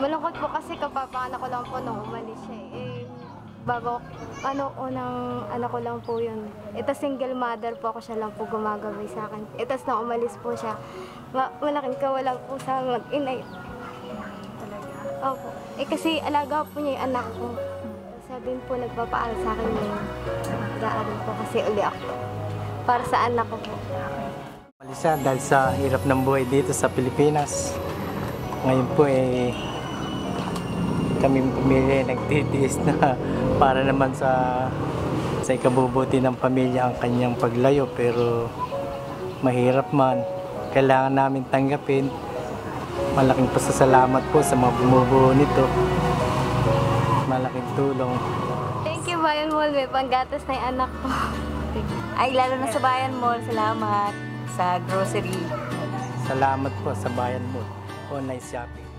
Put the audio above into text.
Malungkot po kasi kapapanganak ko lang po nung umalis siya eh. Bago, unang anak ko lang po yun. Ito single mother po ako, siya lang po gumagabay sa akin. Ito nang umalis po siya, malaking kawalan po sa mag-inay. Opo. Eh kasi alaga po niya yung anak ko. Siya din po nagpapaaral sa akin ngayon. Nag-aaral po kasi uli ako. Para sa anak ko po. Malisa dahil sa hirap ng buhay dito sa Pilipinas. Ngayon po kami pamilya nagtitiis na para naman sa ikabubuti ng pamilya ang kanyang paglayo, pero mahirap man. Kailangan namin tanggapin. Malaking pasasalamat po sa mga bumubuo nito. Malaking tulong. Thank you, Bayan Mall. May panggatas na yung anak ko. Ay, lalo na sa Bayan Mall. Salamat sa grocery. Salamat po sa Bayan Mall. Online shopping.